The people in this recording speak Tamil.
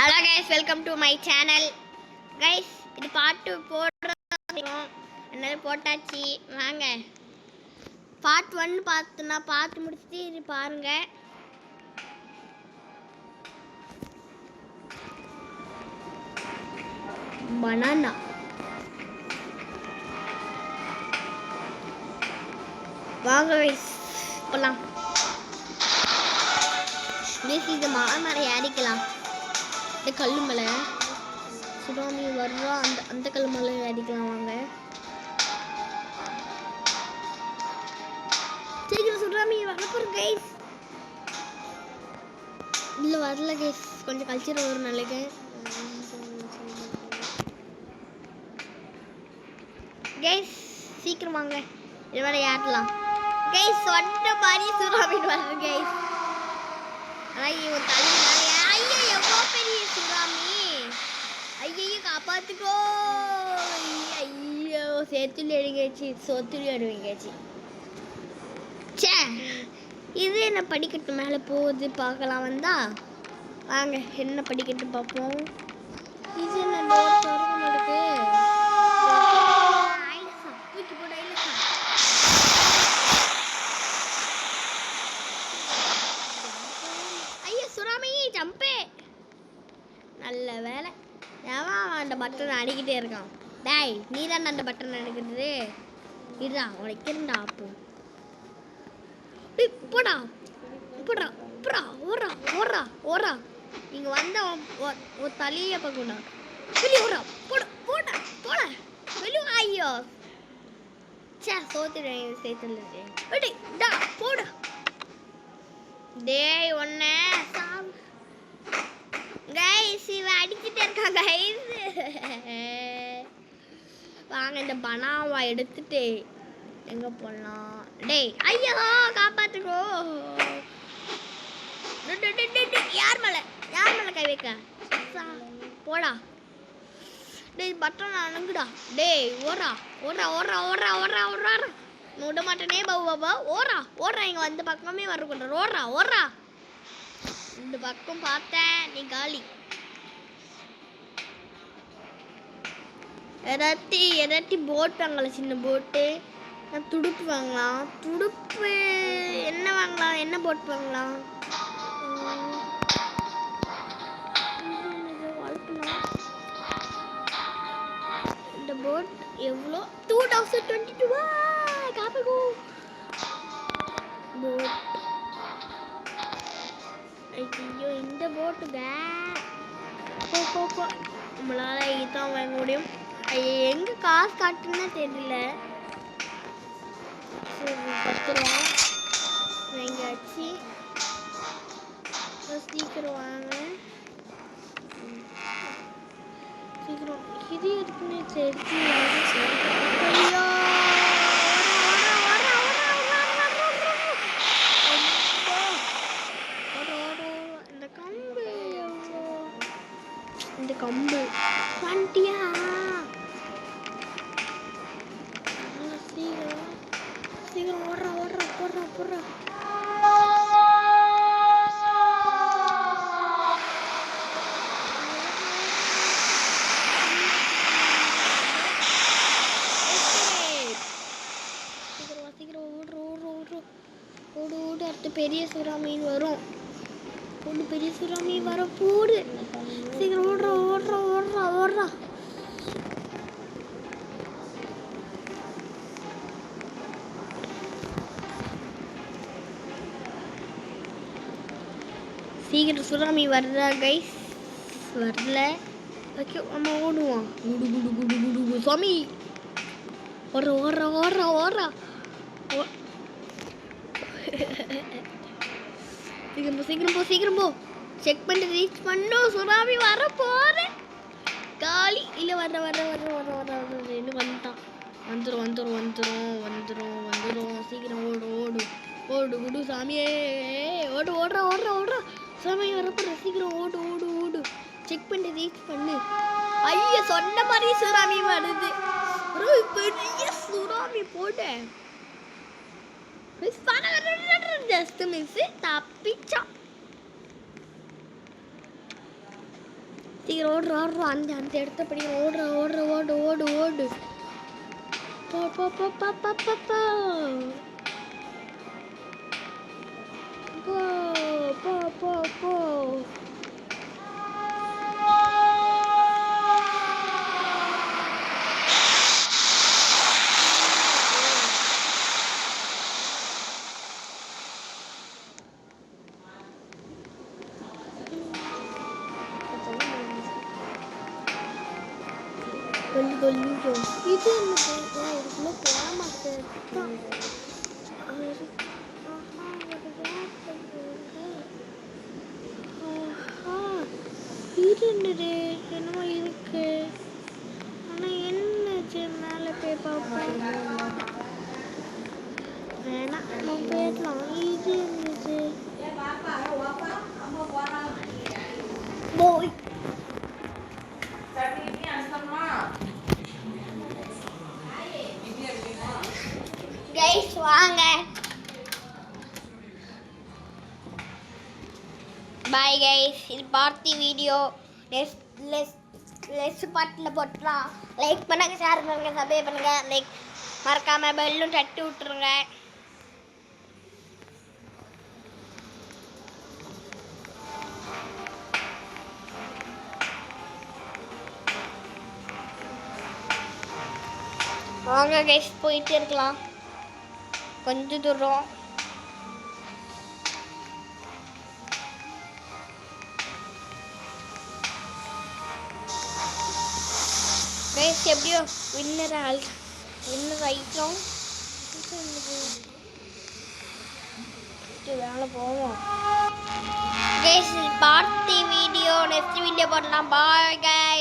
Hello guys, welcome to my channel. Guys, இது பார்ட் 2 போடுறோம். என்னது போட்டாச்சு. வாங்க பார்ட் 1 பார்த்து முடிச்சுட்டு இது பாருங்க. பனானா வாங்க கைஸ் போலாம். இது மலை மேலே ஏறிக்கலாம். இந்த கல்லு மேலே சுனாமி வர்றா. அந்த கல்லு மேலே ஏறிக்கலாம். வாங்க சீக்கிரம் சுனாமி வரப்போம் கைஸ். இல்லை வரல கைஸ், கொஞ்சம் கல்ச்சர் வரும் நாளைக்கு. கைஸ் சீக்கிரம் வாங்க, இது மேலே ஏறலாம் கைஸ். சொன்ன மாதிரி சுனாமி வருது கைஸ். ஐயோ தள்ளி ஐயோ எவ்வளோ பெரிய சுனாமி. ஐயோ காப்பாத்துக்கோ. ஐயோ சேத்துல எடுங்கச்சு, சொத்துல எடுவீங்கச்சு. சே, இது என்ன படிக்கட்டு மேலே போகுது பார்க்கலாம். வந்தா வாங்க என்ன படிக்கட்டு பார்ப்போம். இது என்ன டோர் திறக்க மாட்டேங்குது. நல்ல வேலை, ஏன் அந்த பட்டனை அடிக்கிட்டே இருக்கான். டேய், நீ தான் அந்த பட்டனை அடிக்கிறது. இருடா உடைக்கிறா. அப்போ போடா போடா போடா ஓரா ஓரா ஓரா. இங்கே வந்த ஒரு தலையை பார்க்கணும். வெளியே ஓரா போட போட போட வெளியே. ஐயோ சே, சோத்து சேர்த்து டா போட. டேய் ஒன்ன கைஸ், இவன் அடிச்சுட்டே இருக்கான் கைஸ். வாங்க இந்த பனாவா எடுத்துட்டு எங்க போடலாம். டேய் ஐயோ காப்பாத்துக்கோ. யார் மேல கை வைக்க போடா. டேய் பட்டன் அணுகுடா. டேய் ஓரா ஓரா ஓரா ஓரா ஓரா ஓரா. விட மாட்டேனே பாபா. ஓரா ஓரா. இங்க வந்து பக்கமே வரக்கூட. ஓரா ஓரா. இந்த பக்கம் பார்த்தேன் நீ காலி. எதாட்டி போட் வாங்கலாம், சின்ன போட்டு. துடுப்பு வாங்கலாம். துடுப்பு என்ன வாங்கலாம், என்ன போட் வாங்கலாம். இந்த போட் எவ்வளோ? 2022 காப்போ போட். ஐயோ இந்த போட்டு போ. நம்மளால இதுதான் வாங்க முடியும். எங்க காசு காட்டுன்னு தெரியல. 10 ரூபா எங்கேயாச்சு. சீக்கிரம் வாங்க, சீக்கிரம். இது இருக்குன்னு தெரிஞ்சு ஐயோ இந்த கம்பு வண்டியா. சீக்கிரம் ஓடுறா ஓடுறா போடுறா போடுறா. சீக்கிரம் ஓடுற ஓடுற ஓடுற ஓடு ஓடு. அடுத்து பெரிய சுறாமி வரும். ஒன்று பெரிய சுறாமி வர போடு. சீக்கிரம் ஓடுறா ஓடுறா ஓடுறா ஓடுறா. சீக்கிரம் சுறாமி வர்றா கைஸ். வரல. ஓகே நம்ம ஓடுவோம். குடு குடு குடு குடு குடு சுவாமி. ஓடுற ஓடுறா ஓடுறா ஓடுறா. சீக்கிரம் போ. செக் பண்ணி ரீச் பண்ணோம். சுனாமி வர போறேன். காலி இல்லை வர இன்னும் வந்துடும். சீக்கிரம் ஓடு குடு சாமியே. ஓடுறா சாமி வரப்போற. சீக்கிரம் ஓடு. செக் பண்ணி ரீச் பண்ணு. ஐயா சொன்ன மாதிரி சுனாமி வருது. பெரிய சுனாமி போட்டு ஜஸ்ட் மிஸ். தப்பிச்சான். சீக்கிரம் ஓடுறா ஓடுறா அந்த அந்த இடத்த படி ஓடுறா ஓடுற ஓடு ஓடு ஓடு போ போ போ போ போ போ போ போ போ போ கொஞ்சம் இது என்ன இதுக்குள்ள போகாம இருந்துடு என்னமோ இருக்கு ஆனா என்னச்சு மேல போய் பார்ப்போம் வேணாம் நம்ம போயிடலாம் இது இருந்துச்சு போய் கைஸ் வாங்க பாய் கைஸ் இது பார்த்தி வீடியோ நெக்ஸ்ட் பார்ட்டில் போட்டுலாம் லைக் பண்ணுங்க ஷேர் பண்ணுங்க சப்ஸ்கிரைப் பண்ணுங்க லைக் மறக்காம பெல்லும் தட்டி விட்டுருங்க வாங்க கைஸ் போயிட்டே இருக்கலாம் கொஞ்சம் தூரம் கைஸ் எப்படியோ வின்னர் ஆயிட்டோம் வேலை போவோம் guys party video next video போடலாம் பாய் கைஸ்